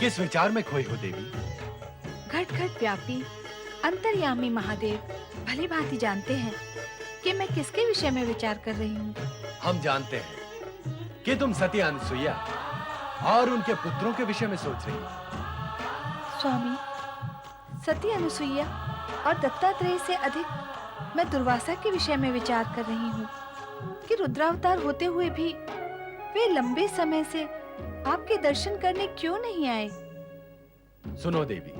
किस विचार में खोई हो देवी? घट घट व्यापी अंतर्यामी महादेव भली भांति जानते हैं कि मैं किसके विषय में विचार कर रही हूँ। हम जानते हैं कि तुम सती अनुसुईया और उनके पुत्रों के विषय में सोच रही हो। स्वामी, सती अनुसुईया और दत्तात्रेय से अधिक मैं दुर्वासा के विषय में विचार कर रही हूँ कि रुद्रावतार होते हुए भी वे लंबे समय से आपके दर्शन करने क्यों नहीं आए। सुनो देवी,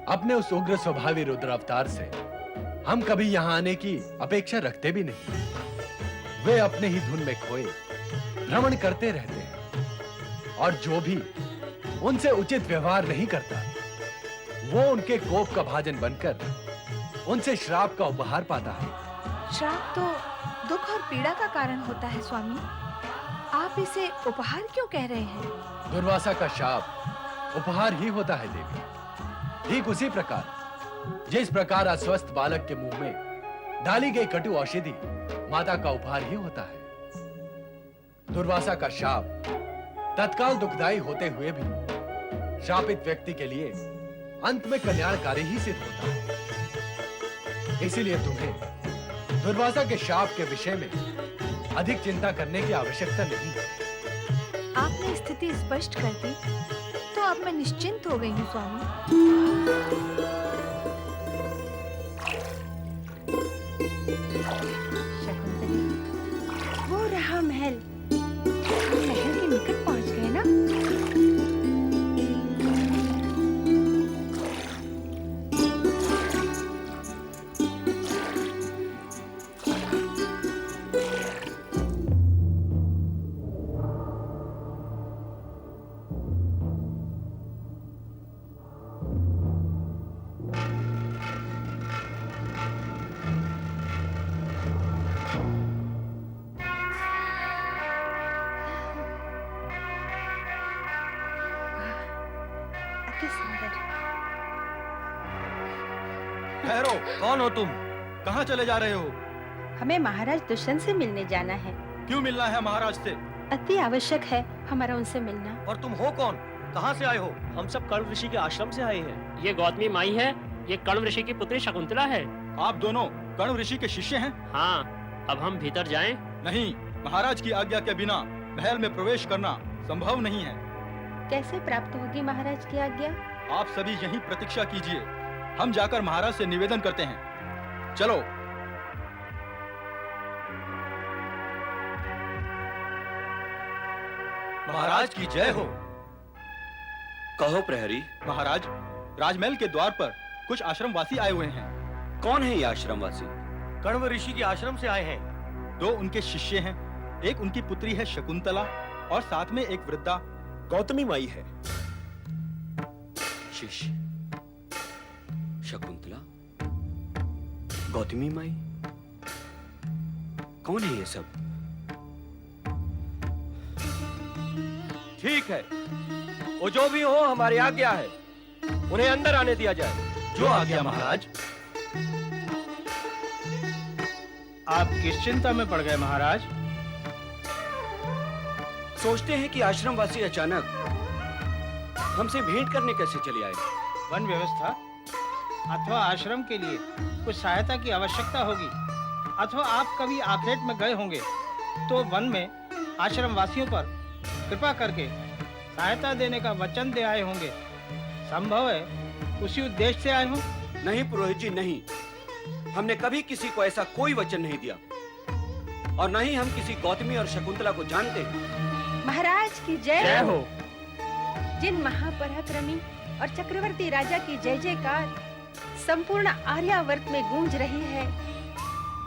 अपने उस उग्र स्वभावी रुद्रावतार से हम कभी यहाँ आने की अपेक्षा रखते भी नहीं। वे अपने ही धुन में खोए भ्रमण करते रहते हैं और जो भी उनसे उचित व्यवहार नहीं करता वो उनके कोप का भाजन बनकर उनसे श्राप का उपहार पाता है। श्राप तो दुख और पीड़ा का कारण होता है स्वामी, आप इसे उपहार क्यों कह रहे हैं? दुर्वासा का शाप उपहार ही होता है देवी। ठीक उसी प्रकार जिस प्रकार अस्वस्थ बालक के मुंह में डाली गई कटु औषधि माता का उपहार ही होता है। दुर्वासा का शाप तत्काल दुखदायी होते हुए भी शापित व्यक्ति के लिए अंत में कल्याणकारी ही सिद्ध होता है। इसीलिए तुम्हें दुर्वासा के शाप के विषय में अधिक चिंता करने की आवश्यकता नहीं है। आपने स्थिति स्पष्ट कर दी तो अब मैं निश्चिंत हो गई हूँ स्वामी। शकुंतली, वो रहा महल। महल के निकट पहुँच गए ना? ठहरो, कौन हो तुम? कहाँ चले जा रहे हो? हमें महाराज दुष्यंत से मिलने जाना है। क्यों मिलना है महाराज से? अति आवश्यक है हमारा उनसे मिलना। और तुम हो कौन? कहाँ से आए हो? हम सब कण्व ऋषि के आश्रम से आए हैं। ये गौतमी माई है, ये कण्व ऋषि की पुत्री शकुंतला है। आप दोनों कण्व ऋषि के शिष्य हैं? हाँ, अब हम भीतर जाएं? नहीं, महाराज की आज्ञा के बिना महल में प्रवेश करना संभव नहीं है। कैसे प्राप्त होगी महाराज की आज्ञा? आप सभी यहीं प्रतीक्षा कीजिए, हम जाकर महाराज से निवेदन करते हैं। चलो। महाराज की जय हो। कहो प्रहरी। महाराज, राजमहल के द्वार पर कुछ आश्रमवासी आए हुए हैं। कौन है ये आश्रमवासी? कण्व ऋषि के आश्रम से आए हैं। दो उनके शिष्य हैं, एक उनकी पुत्री है शकुंतला और साथ में एक वृद्धा गौतमी माई है। शिष्य शकुंतला, गौतमी माई, कौन है ये सब? ठीक है, वो जो भी हो हमारी आज्ञा है, उन्हें अंदर आने दिया जाए। जो आज्ञा महाराज। आप किस चिंता में पड़ गए महाराज? सोचते हैं कि आश्रमवासी अचानक हमसे भेंट करने कैसे चले आए। वन व्यवस्था अथवा आश्रम के लिए कुछ सहायता की आवश्यकता होगी, अथवा आप कभी आखेट में गए होंगे तो वन में आश्रम वासियों पर कृपा करके सहायता देने का वचन दे आए होंगे। संभव है उसी उद्देश्य से आए हों। नहीं पुरोहित जी, नहीं, हमने कभी किसी को ऐसा कोई वचन नहीं दिया और न ही हम किसी गौतमी और शकुंतला को जानते। महाराज की जय हो। जिन महापराक्रमी और चक्रवर्ती राजा की जय जयकार संपूर्ण आर्यावर्त में गूंज रही है,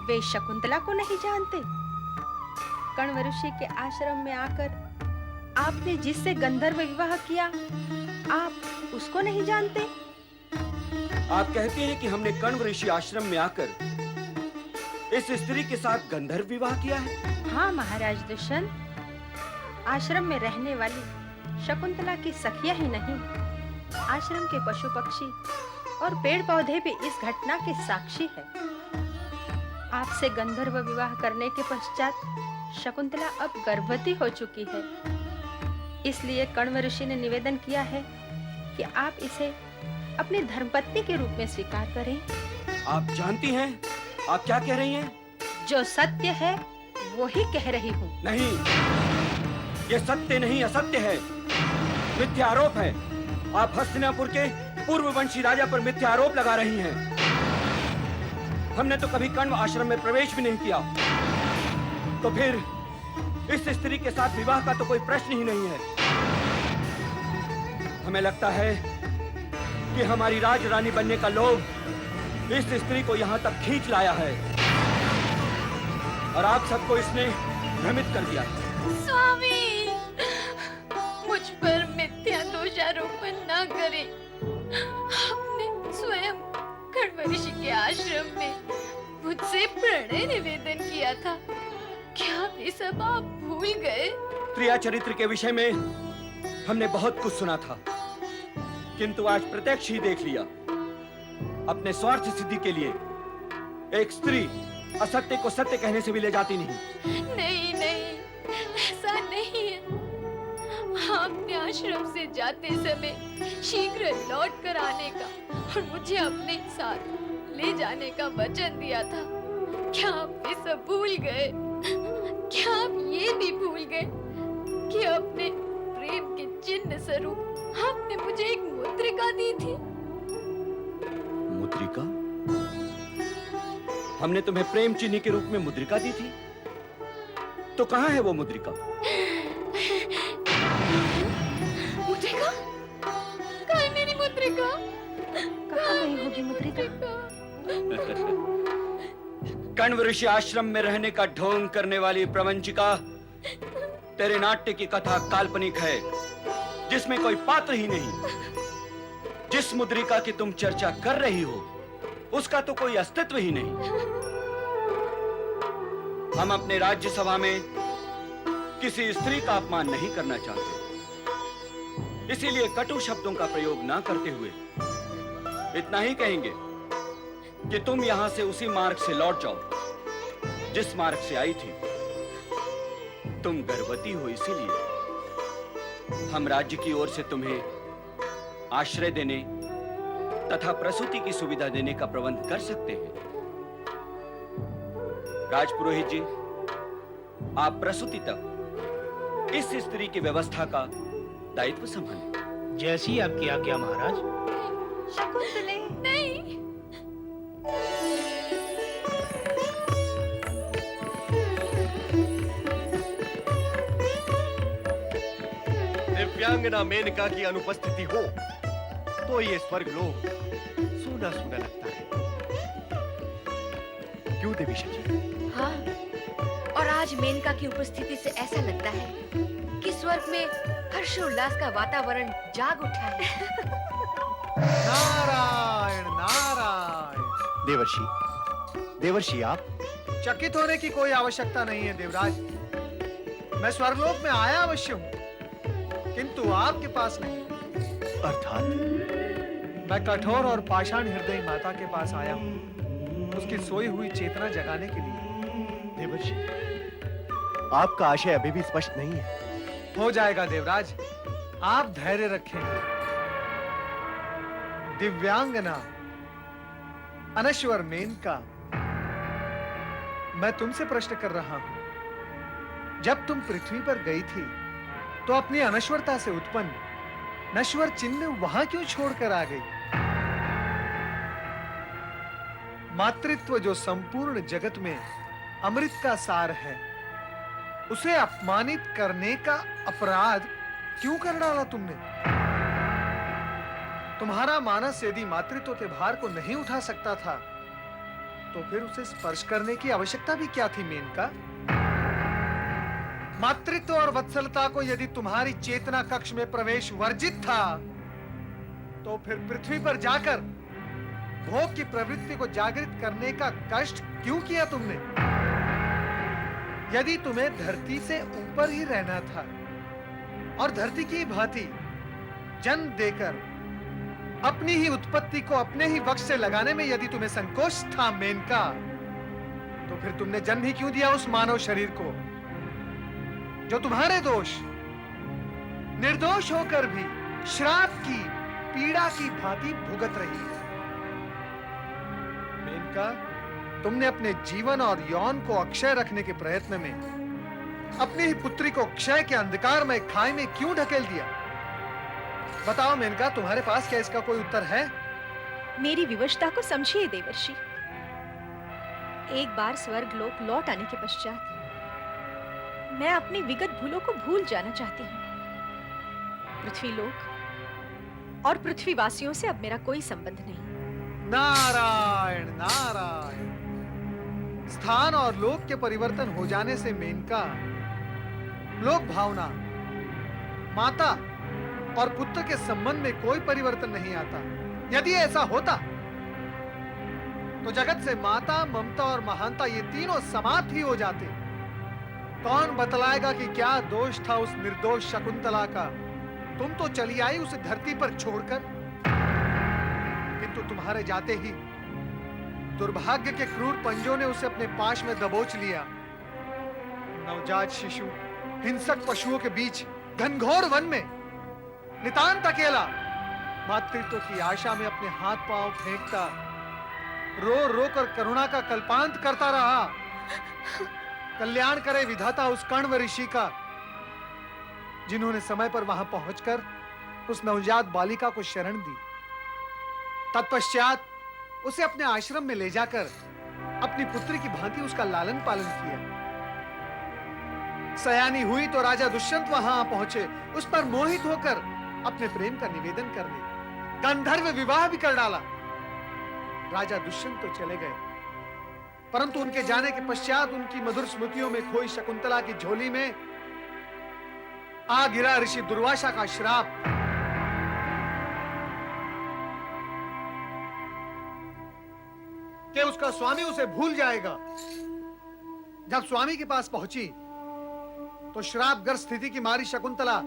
वे शकुंतला को नहीं जानते? कण्व ऋषि के आश्रम में आकर आपने जिससे गंधर्व विवाह किया, आप उसको नहीं जानते? आप कहते हैं कि हमने कण्व ऋषि आश्रम में आकर इस स्त्री के साथ गंधर्व विवाह किया है? हाँ महाराज दुष्यंत, आश्रम में रहने वाली शकुंतला की सखियां ही नहीं, आश्रम के पशु पक्षी और पेड़ पौधे भी इस घटना के साक्षी है। आपसे गंधर्व विवाह करने के पश्चात शकुंतला अब गर्भवती हो चुकी है। इसलिए कण्व ऋषि ने निवेदन किया है कि आप इसे अपनी धर्मपत्नी के रूप में स्वीकार करें। आप जानती हैं आप क्या कह रही हैं? जो सत्य है वो ही कह रही हूँ। नहीं, ये सत्य नहीं असत्य है, मिथ्या आरोप है। आप हस्तिनापुर के पूर्ववंशी राजा पर मिथ्या आरोप लगा रही हैं। हमने तो कभी कण्व आश्रम में प्रवेश भी नहीं किया, तो फिर इस स्त्री के साथ विवाह का तो कोई प्रश्न ही नहीं है। हमें लगता है कि हमारी राजरानी बनने का लोभ इस स्त्री को यहाँ तक खींच लाया है और आप सबको इसने भ्रमित कर दिया। स्वामी, मुझ पर मिथ्या दोषारोपण न करें। आपने स्वयं कण्व ऋषि के आश्रम में मुझसे प्रणय निवेदन किया था। क्या ये सब आप भूल गए? प्रिया चरित्र के विषय में हमने बहुत कुछ सुना था, किंतु आज प्रत्यक्ष ही देख लिया। अपने स्वार्थ सिद्धि के लिए एक स्त्री असत्य को सत्य कहने से भी ले जाती नहीं। नहीं नहीं, ऐसा नहीं है। आपने आश्रम से जाते समय शीघ्र लौट कर आने का और मुझे अपने साथ ले जाने का वचन दिया था। क्या आप ये सब भूल गए? क्या आप ये भी भूल गए कि अपने प्रेम के चिन्ह स्वरूप आपने मुझे एक मुद्रिका दी थी? मुद्रिका? हमने तुम्हें प्रेम चिन्ह के रूप में मुद्रिका दी थी? तो कहाँ है वो मुद्रिका? मुद्रिका? कहाँ है मेरी मुद्रिका? कहाँ नहीं होगी मुद्रिका? कण्व ऋषि आश्रम में रहने का ढोंग करने वाली प्रवंचिका, तेरे नाट्य की कथा काल्पनिक है, जिसमें कोई पात्र ही नहीं। जिस मुद्रिका की तुम चर्चा कर रही हो, उसका तो कोई अस्तित्व ही नहीं। हम अपने राज्यसभा में किसी स्त्री का अपमान नहीं करना चाहते, इसीलिए कटु शब्दों का प्रयोग ना करते हुए इतना ही कहेंगे कि तुम यहां से उसी मार्ग से लौट जाओ जिस मार्ग से आई थी। तुम गर्भवती हो, इसीलिए हम राज्य की ओर से तुम्हें आश्रय देने तथा प्रसूति की सुविधा देने का प्रबंध कर सकते हैं। राजपुरोहित जी, आप प्रसूति तक इस स्त्री की व्यवस्था का दायित्व संभालें। जैसी आपकी आज्ञा महाराज। शकुंतले, नहीं। दिव्यांगना मेनका की अनुपस्थिति हो तो ये स्वर्ग लोक सूना सूना लगता है। क्यों देवी शची? हाँ, और आज मेनका की उपस्थिति से ऐसा लगता है कि स्वर्ग में हर्षोल्लास का वातावरण जाग उठा है। नारायण नारायण। देवर्षि आप? चकित होने की कोई आवश्यकता नहीं है देवराज। मैं स्वर्गलोक में आया अवश्य हूँ, किंतु आपके पास नहीं। अर्थात? मैं कठोर और पाषाण हृदय माता के पास आया हूँ, उसकी सोई हुई चेतना जगाने के लिए। देवर्षि, आपका आशय अभी भी स्पष्ट नहीं है। हो जाएगा देवराज, आप धैर्य रखें। दिव्यांगना अनश्वर मेनका, मैं तुमसे प्रश्न कर रहा हूं। जब तुम पृथ्वी पर गई थी तो अपनी अनश्वरता से उत्पन्न नश्वर चिन्ह वहां क्यों छोड़कर आ गई? मातृत्व जो संपूर्ण जगत में अमृत का सार है, उसे अपमानित करने का अपराध क्यों कर डाला तुमने? तुम्हारा मानस यदि मातृत्व के भार को नहीं उठा सकता था, तो फिर उसे स्पर्श करने की आवश्यकता भी क्या थी मेनका? मातृत्व और वत्सलता को यदि तुम्हारी चेतना कक्ष में प्रवेश वर्जित था, तो फिर पृथ्वी पर जाकर भोग की प्रवृत्ति को जागृत करने का कष्ट क्यों किया तुमने? यदि तुम्हें धरती से ऊपर ही रहना था और धरती की भांति जन्म देकर अपनी ही उत्पत्ति को अपने ही वक्ष से लगाने में यदि तुम्हें संकोच था मेनका, तो फिर तुमने जन्म ही क्यों दिया उस मानव शरीर को जो तुम्हारे दोष, निर्दोष होकर भी श्राप की पीड़ा की भांति भुगत रही है। मेनका, तुमने अपने जीवन और यौन को अक्षय रखने के प्रयत्न में अपनी ही पुत्री को क्षय के अंधकार में खाई में क्यों ढकेल दिया? बताओ मेनका, तुम्हारे पास क्या इसका कोई उत्तर है? मेरी विवशता को समझिए देवर्षि। एक बार स्वर्ग लोक लौट आने के पश्चात मैं अपनी विगत भूलों को भूल जाना चाहती हूँ। पृथ्वी लोक और पृथ्वीवासियों से अब मेरा कोई संबंध नहीं। नारायण नारायण। स्थान और लोक के परिवर्तन हो जाने से मेनका, लोक भावना, माता और पुत्र के संबंध में कोई परिवर्तन नहीं आता। यदि ऐसा होता तो जगत से माता, ममता और महानता ये तीनों समाप्त ही हो जाते। कौन बतलाएगा कि क्या दोष था उस निर्दोष शकुंतला का? तुम तो चली आई उसे धरती पर छोड़कर, किंतु तुम्हारे जाते ही दुर्भाग्य के क्रूर पंजों ने उसे अपने पाश में दबोच लिया। नवजात शिशु हिंसक पशुओं के बीच घनघोर वन में नितांत अकेला मातृत्व की आशा में अपने हाथ पांव फेंकता रो रो कर करुणा का कल्पांत करता रहा। कल्याण करे विधाता उस कण्व ऋषि का, जिन्होंने समय पर वहां पहुंचकर उस नवजात बालिका को शरण दी। तत्पश्चात उसे अपने आश्रम में ले जाकर अपनी पुत्री की भांति उसका लालन पालन किया। सयानी हुई तो राजा दुष्यंत वहां पहुंचे, उस पर मोहित होकर अपने प्रेम का निवेदन करने गंधर्व विवाह भी कर डाला। राजा दुष्यंत तो चले गए, परंतु उनके जाने के पश्चात उनकी मधुर स्मृतियों में खोई शकुंतला की झोली में आ गिरा ऋषि दुर्वासा का श्राप। कि उसका स्वामी उसे भूल जाएगा। जब स्वामी के पास पहुंची तो श्रापग्रस्त स्थिति की मारी शकुंतला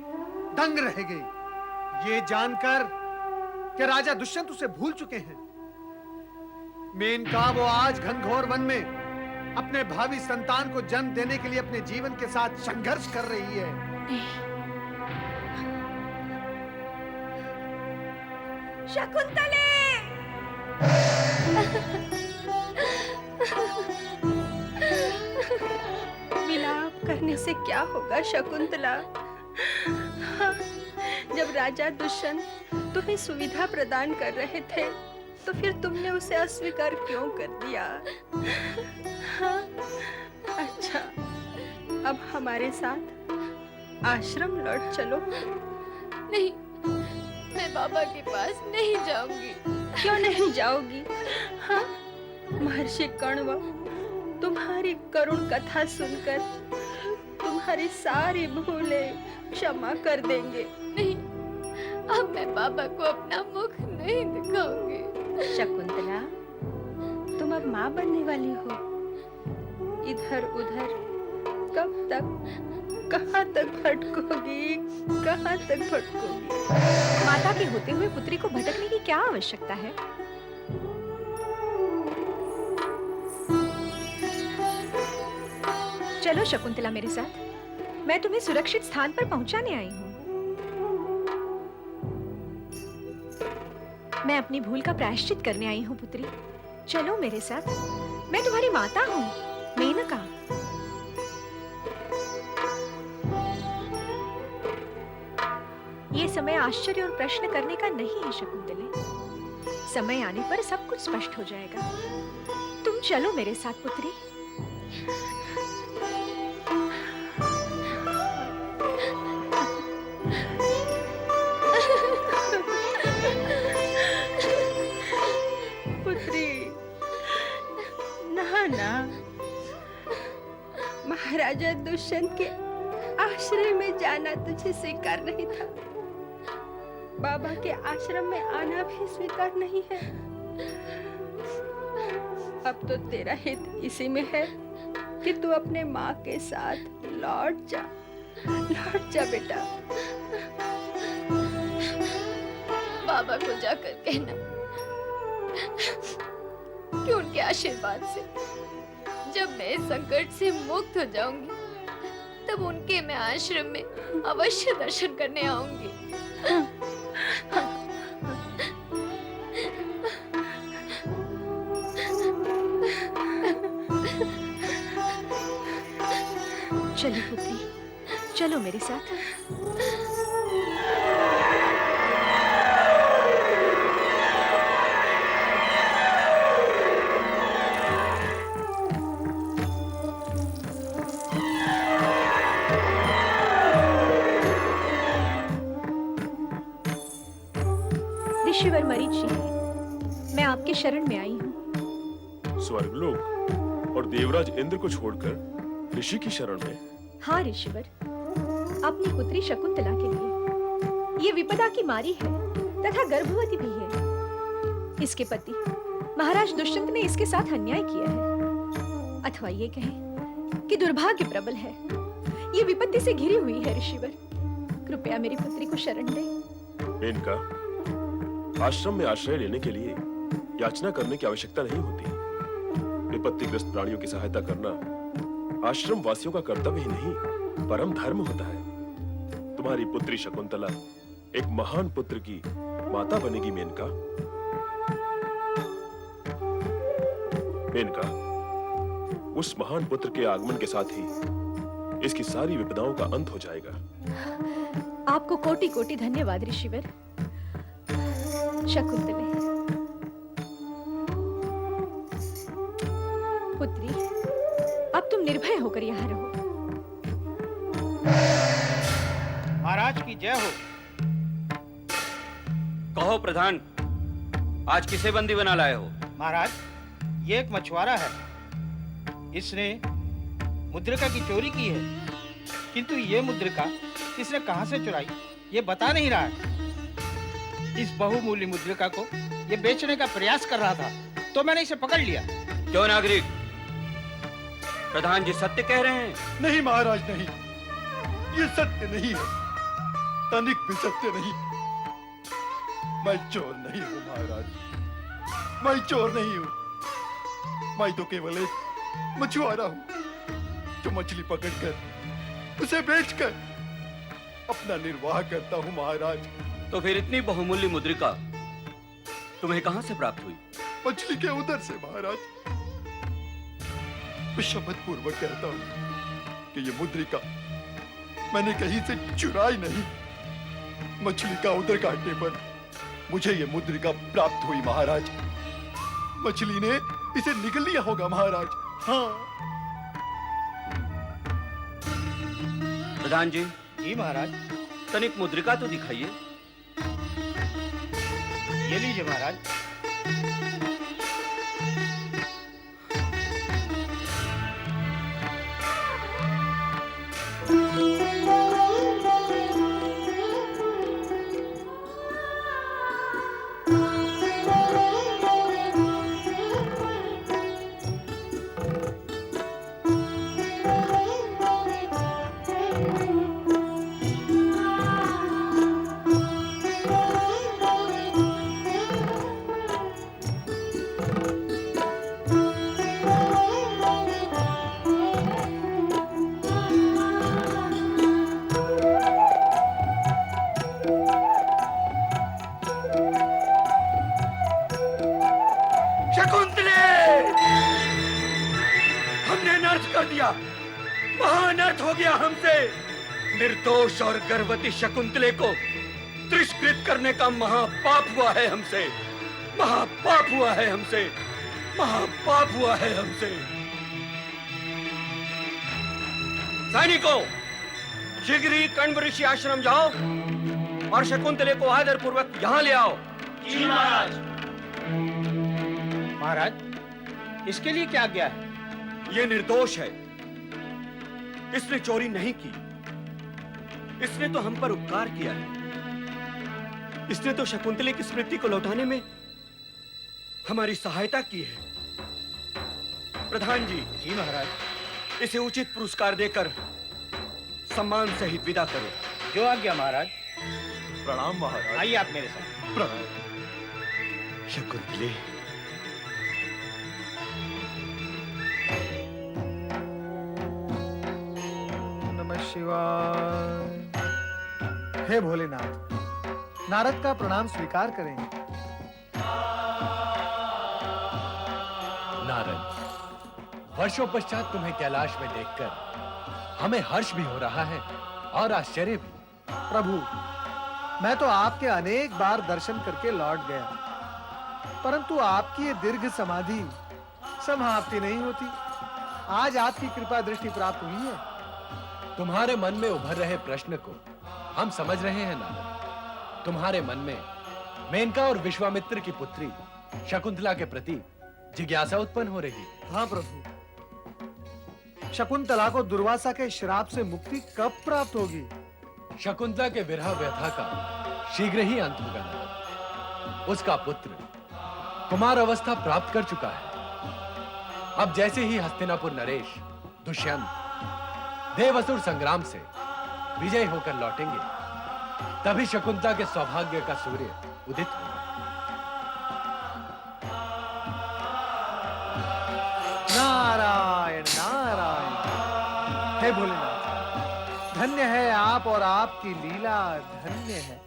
दंग रह गई, ये जानकर कि राजा दुष्यंत उसे भूल चुके हैं। मेनका वो आज घनघोर वन में अपने भावी संतान को जन्म देने के लिए अपने जीवन के साथ संघर्ष कर रही है। शकुंतले! विलाप करने से क्या होगा शकुंतला? जब राजा दुष्यंत तुम्हें सुविधा प्रदान कर रहे थे तो फिर तुमने उसे अस्वीकार क्यों कर दिया? हाँ? अच्छा, अब हमारे साथ आश्रम लौट चलो। नहीं, मैं बाबा के पास नहीं जाऊंगी। क्यों नहीं जाओगी? हाँ? महर्षि कण्व तुम्हारी करुण कथा सुनकर तुम्हारी सारी भूलें क्षमा कर देंगे। नहीं, अब मैं बाबा को अपना मुख नहीं दिखाऊंगी। शकुंतला, तुम अब माँ बनने वाली हो। इधर उधर कब तक, कहाँ तक भटकोगी, कहाँ तक भटकोगी? माता के होते हुए पुत्री को भटकने की क्या आवश्यकता है? चलो शकुंतला मेरे साथ, मैं तुम्हें सुरक्षित स्थान पर पहुंचाने आई हूँ। मैं अपनी भूल का प्रायश्चित करने आई हूँ पुत्री। चलो मेरे साथ, मैं तुम्हारी माता हूँ, मेनका। ये समय आश्चर्य और प्रश्न करने का नहीं है शकुंतले। समय आने पर सब कुछ स्पष्ट हो जाएगा। तुम चलो मेरे साथ पुत्री। महाराजा दुष्यंत के आश्रय में जाना तुझे स्वीकार नहीं था। बाबा के आश्रम में आना भी स्वीकार नहीं है। अब तो तेरा हित इसी में है कि तू अपने माँ के साथ लौट जा बेटा। बाबा को जाकर कहना कि उनके आशीर्वाद से जब मैं इस संकट से मुक्त हो जाऊंगी तब उनके मैं आश्रम में अवश्य दर्शन करने आऊंगी। चलो पुत्री, चलो मेरे साथ। ऋषिवर मरीच जी, मैं आपके शरण में आई हूँ। स्वर्गलोक और देवराज इंद्र को छोड़कर ऋषि की शरण में? हाँ ऋषिवर, अपनी पुत्री शकुंतला के लिए। ये विपदा की मारी है तथा गर्भवती भी है। इसके पति महाराज दुष्यंत ने इसके साथ अन्याय किया है, अथवा ये कहें कि दुर्भाग्य प्रबल है। ये विपत्ति से घिरी हुई है ऋषिवर, कृपया मेरी पुत्री को शरण दें। इनका आश्रम में आश्रय लेने के लिए याचना करने की आवश्यकता नहीं होती। विपत्तिग्रस्त प्राणियों की सहायता करना आश्रम वासियों का कर्तव्य ही नहीं, परम धर्म होता है। तुम्हारी पुत्री शकुंतला एक महान पुत्र की माता बनेगी मेनका। मेनका, उस महान पुत्र के आगमन के साथ ही इसकी सारी विपदाओं का अंत हो जाएगा। आपको कोटि कोटि धन्यवाद ऋषिवर। शकुंतले, पुत्री, अब तुम निर्भय होकर यहाँ रहो। महाराज की जय हो। कहो प्रधान, आज किसे बंदी बना लाए हो? महाराज, ये एक मछुआरा है। इसने मुद्रिका की चोरी की है, किंतु ये मुद्रिका इसने कहां से चुराई ये बता नहीं रहा है। इस बहुमूल्य मुद्रिका को ये बेचने का प्रयास कर रहा था, तो मैंने इसे पकड़ लिया। क्यों नागरिक, प्रधान जी सत्य कह रहे हैं? नहीं महाराज, नहीं, ये सत्य नहीं है, तनिक भी सत्य नहीं। मैं चोर नहीं हूं महाराज, मैं चोर नहीं हूं। मैं तो केवल एक मछुआरा हूं जो मछली पकड़कर उसे बेचकर अपना निर्वाह करता हूं महाराज। तो फिर इतनी बहुमूल्य मुद्रिका तुम्हें कहां से प्राप्त हुई? मछली के उधर से महाराज। मैं शपथ पूर्वक कहता हूं कि ये मुद्रिका मैंने कहीं से चुराई नहीं। मछली का उधर काटने पर मुझे ये मुद्रिका प्राप्त हुई महाराज। मछली ने इसे निगल लिया होगा महाराज। हाँ। प्रधान जी। जी महाराज। तनिक मुद्रिका तो दिखाइए। ये लीजिए महाराज। महाअनर्थ हो गया हमसे। निर्दोष और गर्भवती शकुंतले को तिरस्कृत करने का महापाप हुआ है हमसे। महापाप हुआ है हमसे। महापाप हुआ है हमसे। सैनिकों, शीघ्र ही कण्व ऋषि आश्रम जाओ और शकुंतले को आदर पूर्वक यहाँ ले आओ। जी महाराज। महाराज, इसके लिए क्या आज्ञा है? ये निर्दोष है, इसने चोरी नहीं की। इसने तो हम पर उपकार किया है। इसने तो शकुंतले की स्मृति को लौटाने में हमारी सहायता की है। प्रधान जी। जी महाराज। इसे उचित पुरस्कार देकर सम्मान सहित विदा करो। जो आज्ञा महाराज। प्रणाम महाराज। आइए आप मेरे साथ। प्रणाम। शकुंतले, शिवाय। हे भोलेनाथ, नारद का प्रणाम स्वीकार करें। नारद, वर्षों पश्चात तुम्हें कैलाश में देखकर हमें हर्ष भी हो रहा है और आश्चर्य भी। प्रभु, मैं तो आपके अनेक बार दर्शन करके लौट गया, परंतु आपकी ये दीर्घ समाधि समाप्ति नहीं होती। आज आपकी कृपा दृष्टि प्राप्त हुई है। तुम्हारे मन में उभर रहे प्रश्न को हम समझ रहे हैं नारद। तुम्हारे मन में मेनका और विश्वामित्र की पुत्री शकुंतला के प्रति जिज्ञासा उत्पन्न हो रही है। हाँ प्रभु, शकुंतला को दुर्वासा के श्राप से मुक्ति कब प्राप्त होगी? शकुंतला के विरह व्यथा का शीघ्र ही अंत होगा नारद। उसका पुत्र कुमार अवस्था प्राप्त कर चुका है। अब जैसे ही हस्तिनापुर नरेश दुष्यंत देवअसुर संग्राम से विजय होकर लौटेंगे, तभी शकुंतला के सौभाग्य का सूर्य उदित होगा। नारायण नारायण। हे भोलेनाथ, धन्य है आप और आपकी लीला धन्य है।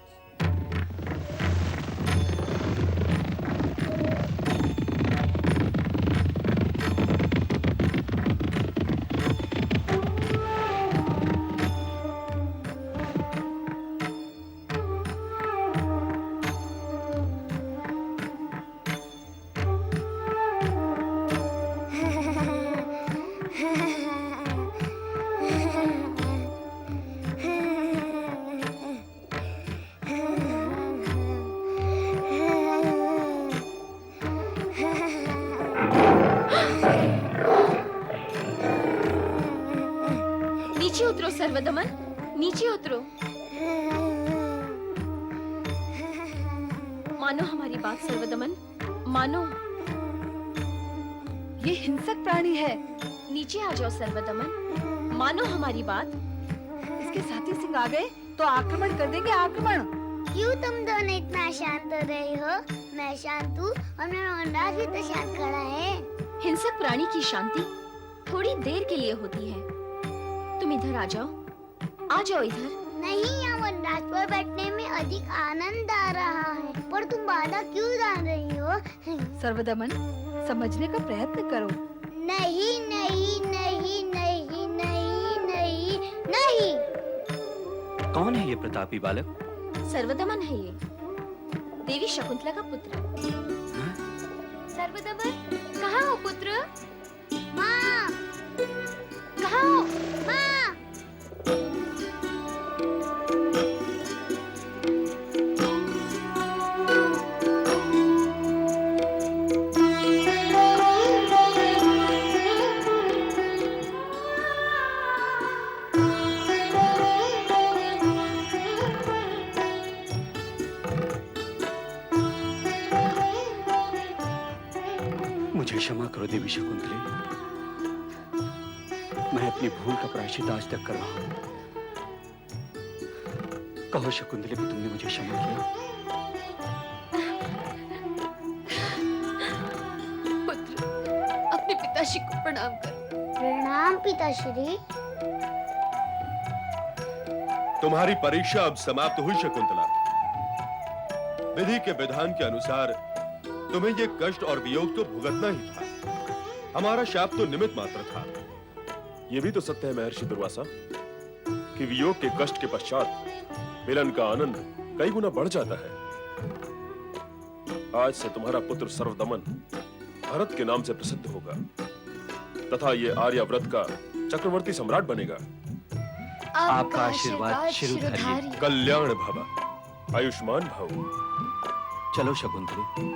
नीचे उतरो सर्वदमन, नीचे उतरो। मानो हमारी बात सर्वदमन, मानो। ये हिंसक प्राणी है। नीचे आ जाओ सर्वदमन, मानो हमारी बात। इसके साथी सिंह आ गए तो आक्रमण कर देंगे, आक्रमण। क्यों तुम दोनों इतना शांत हो रहे हो? मैं शांत हूँ और मेरा वनराज भी तो शांत खड़ा है। हिंसक प्राणी की शांति थोड़ी देर के लिए होती है। तुम इधर आ जाओ, आ जाओ इधर। नहीं, यहाँ वनराज पर बैठने में अधिक आनंद आ रहा है, पर तुम बाधा क्यों डाल रही हो? सर्वदमन, समझने का प्रयत्न करो। नहीं नहीं नहीं नहीं नहीं नहीं नहीं। कौन है ये प्रतापी बालक? सर्वदमन है ये, देवी शकुंतला का पुत्र। सर्वदमन, कहाँ हो पुत्र? माँ, कहाँ हो? माँ। मुझे क्षमा करो देवी शकुंतले, मैं अपनी भूल का प्रायश्चित आज तक कर रहा हूँ। कहो शकुंतले कि तुमने मुझे क्षमा किया। पुत्र, अपने पिताश्री को प्रणाम करो। प्रणाम पिताश्री। तुम्हारी परीक्षा अब समाप्त हुई शकुंतला। विधि के विधान के अनुसार तुम्हें ये कष्ट और वियोग तो भुगतना ही था। हमारा शाप तो निमित्त मात्र था। ये भी तो सत्य है महर्षि दुर्वासा कि वियोग के कष्ट के पश्चात मिलन का आनंद कई गुना बढ़ जाता है। आज से तुम्हारा पुत्र सर्वदमन भरत के नाम से प्रसिद्ध होगा तथा ये आर्याव्रत का चक्रवर्ती सम्राट बनेगा। आपका आशीर्वाद शिरोधार्य। कल्याण भव, आयुष्मान भव। चलो शकुंतले।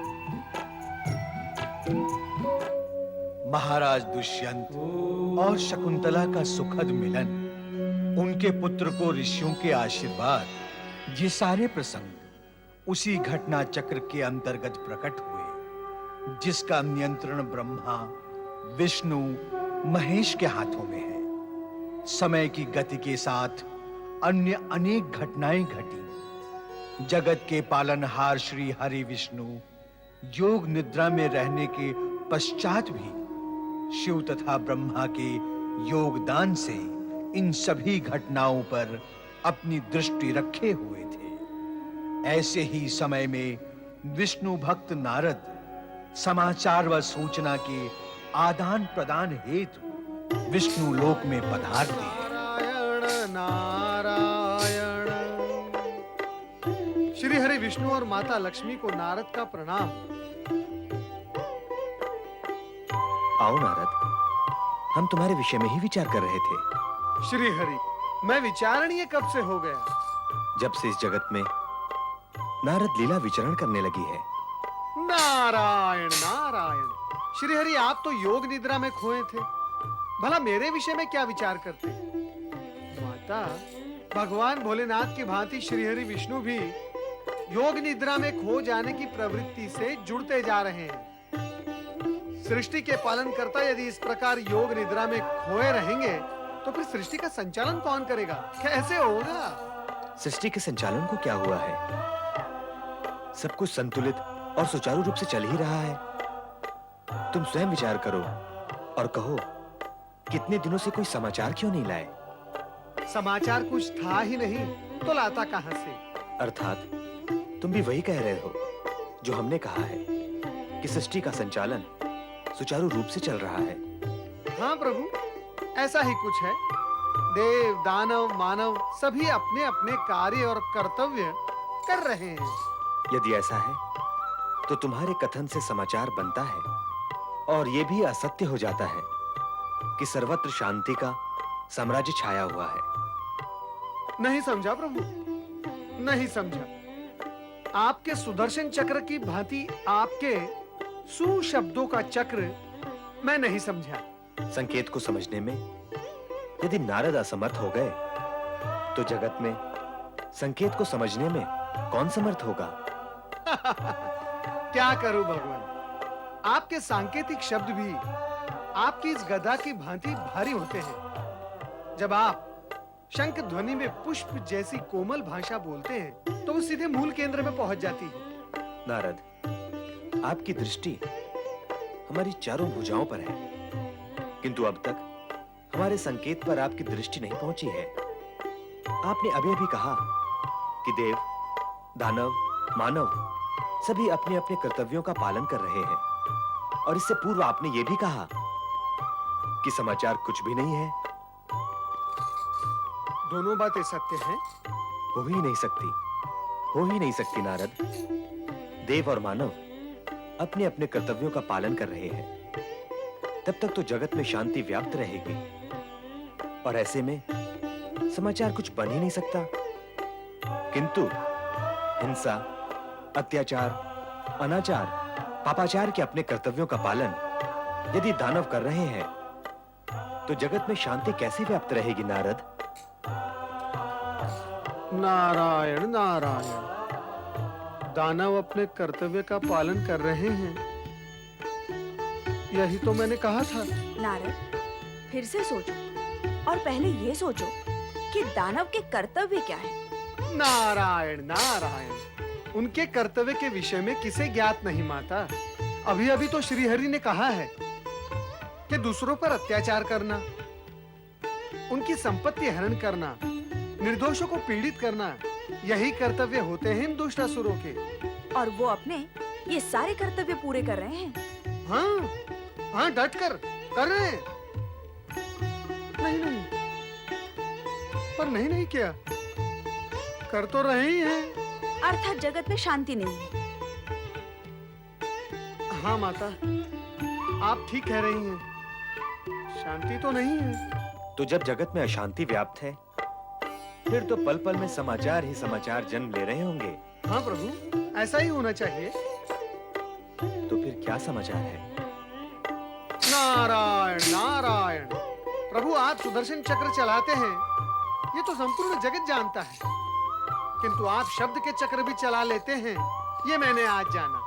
महाराज दुष्यंत और शकुंतला का सुखद मिलन, उनके पुत्र को ऋषियों के आशीर्वाद, ये सारे प्रसंग उसी घटना चक्र के अंतर्गत प्रकट हुए जिसका नियंत्रण ब्रह्मा, विष्णु, महेश के हाथों में है। समय की गति के साथ अन्य अनेक घटनाएं घटी। जगत के पालनहार श्री हरि विष्णु योग निद्रा में रहने के पश्चात भी शिव तथा ब्रह्मा के योगदान से इन सभी घटनाओं पर अपनी दृष्टि रखे हुए थे। ऐसे ही समय में विष्णु भक्त नारद समाचार व सूचना के आदान प्रदान हेतु विष्णु लोक में पधारते हैं। श्री हरि विष्णु और माता लक्ष्मी को नारद का प्रणाम। आओ नारद, हम तुम्हारे विषय में ही विचार कर रहे थे। श्री हरि, मैं विचारणीय कब से हो गया? जब से इस जगत में नारद लीला विचरण करने लगी है। नारायण नारायण। श्री हरि, आप तो योग निद्रा में खोए थे, भला मेरे विषय में क्या विचार करते? माता, भगवान भोलेनाथ की भांति श्री हरि विष्णु भी योग निद्रा में खो जाने की प्रवृत्ति से जुड़ते जा रहे हैं। सृष्टि के पालन करता यदि इस प्रकार योग निद्रा में खोए रहेंगे तो फिर सृष्टि का संचालन कौन करेगा? कैसे होगा? सृष्टि के संचालन को क्या हुआ है? सब कुछ संतुलित और सुचारू रूप से चल ही रहा है। तुम स्वयं विचार करो और कहो, कितने दिनों से कोई समाचार क्यों नहीं लाए? समाचार कुछ था ही नहीं तो लाता कहां से? अर्थात तुम भी वही कह रहे हो जो हमने कहा है कि सृष्टि का संचालन सुचारू रूप से चल रहा है। हाँ प्रभु, ऐसा ही कुछ है। देव, दानव, मानव सभी अपने अपने कार्य और कर्तव्य कर रहे हैं। यदि ऐसा है तो तुम्हारे कथन से समाचार बनता है और यह भी असत्य हो जाता है कि सर्वत्र शांति का साम्राज्य छाया हुआ है। नहीं समझा प्रभु, नहीं समझा। आपके सुदर्शन चक्र की भांति आपके सुशब्दों का चक्र मैं नहीं समझा। संकेत को समझने में यदि नारद असमर्थ हो गए तो जगत में संकेत को समझने में कौन समर्थ होगा? क्या करूं भगवान, आपके सांकेतिक शब्द भी आपकी इस गदा की भांति भारी होते हैं। जब आप शंख ध्वनि में पुष्प जैसी कोमल भाषा बोलते हैं तो वो सीधे मूल केंद्र में पहुंच जाती है। नारद, आपकी दृष्टि हमारी चारों भुजाओं पर है, किंतु अब तक हमारे संकेत पर आपकी दृष्टि नहीं पहुंची है। आपने अभी अभी कहा कि देव, दानव, मानव सभी अपने अपने कर्तव्यों का पालन कर रहे हैं, और इससे पूर्व आपने यह भी कहा कि समाचार कुछ भी नहीं है। दोनों बातें सत्य हैं? हो ही नहीं सकती, हो ही नहीं सकती नारद। देव और मानव अपने अपने कर्तव्यों का पालन कर रहे हैं, तब तक तो जगत में शांति व्याप्त रहेगी, और ऐसे में समाचार कुछ बन ही नहीं सकता। किंतु हिंसा, अत्याचार, अनाचार, पापाचार के अपने कर्तव्यों का पालन यदि दानव कर रहे हैं तो जगत में शांति कैसे व्याप्त रहेगी नारद? नारायण नारायण। दानव अपने कर्तव्य का पालन कर रहे हैं, यही तो मैंने कहा था। नारद, फिर से सोचो और पहले ये सोचो कि दानव के कर्तव्य क्या है। नारायण नारायण। उनके कर्तव्य के विषय में किसे ज्ञात नहीं माता। अभी अभी तो श्री हरि ने कहा है कि दूसरों पर अत्याचार करना, उनकी संपत्ति हरण करना, निर्दोषों को पीड़ित करना, यही कर्तव्य होते हैं इन दुष्ट असुरों के। और वो अपने ये सारे कर्तव्य पूरे कर रहे हैं। हाँ हाँ, डट कर रहे हैं। नहीं, पर नहीं किया, कर तो रहे ही हैं। अर्थात जगत में शांति नहीं है। हाँ माता, आप ठीक कह रही हैं, शांति तो नहीं है। तो जब जगत में अशांति व्याप्त है, फिर तो पल पल में समाचार ही समाचार जन्म ले रहे होंगे। हाँ प्रभु, ऐसा ही होना चाहिए। तो फिर क्या समाचार है? नारायण नारायण। प्रभु, आप सुदर्शन चक्र चलाते हैं, ये तो संपूर्ण जगत जानता है, किंतु आप शब्द के चक्र भी चला लेते हैं, ये मैंने आज जाना।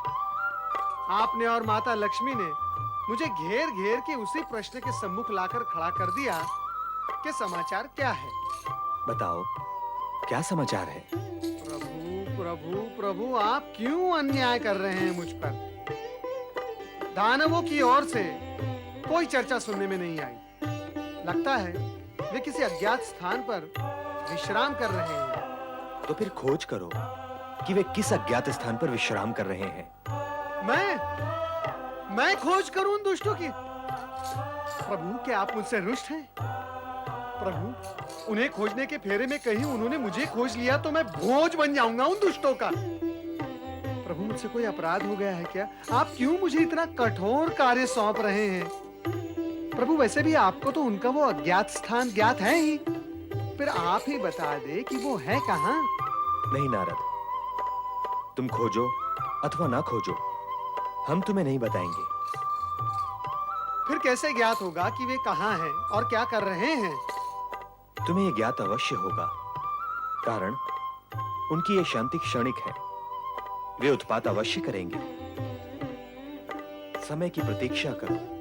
आपने और माता लक्ष्मी ने मुझे घेर घेर के उसी प्रश्न के सम्मुख लाकर खड़ा कर दिया कि समाचार क्या है। बताओ, क्या समाचार है? प्रभु प्रभु प्रभु, आप क्यों अन्याय कर रहे हैं मुझ पर? दानवों की ओर से कोई चर्चा सुनने में नहीं आई। लगता है वे किसी अज्ञात स्थान पर विश्राम कर रहे हैं। तो फिर खोज करो कि वे किस अज्ञात स्थान पर विश्राम कर रहे हैं। मैं खोज करूं उन दुष्टों की? प्रभु, क्या आप मुझसे रुष्ट हैं? प्रभु, उन्हें खोजने के फेरे में कहीं उन्होंने मुझे खोज लिया तो मैं भोज बन जाऊंगा उन दुष्टों का। प्रभु, मुझसे कोई अपराध हो गया है क्या? आप क्यों मुझे इतना कठोर कार्य सौंप रहे हैं? प्रभु, वैसे भी आपको तो उनका वो अज्ञात स्थान ज्ञात है ही, फिर आप ही बता दे कि वो है कहाँ। नहीं नारद, तुम खोजो अथवा ना खोजो, हम तुम्हें नहीं बताएंगे। फिर कैसे ज्ञात होगा कि वे कहाँ हैं और क्या कर रहे हैं? तुम्हें यह ज्ञात अवश्य होगा, कारण उनकी ये शांति क्षणिक है। वे उत्पात अवश्य करेंगे। समय की प्रतीक्षा करो।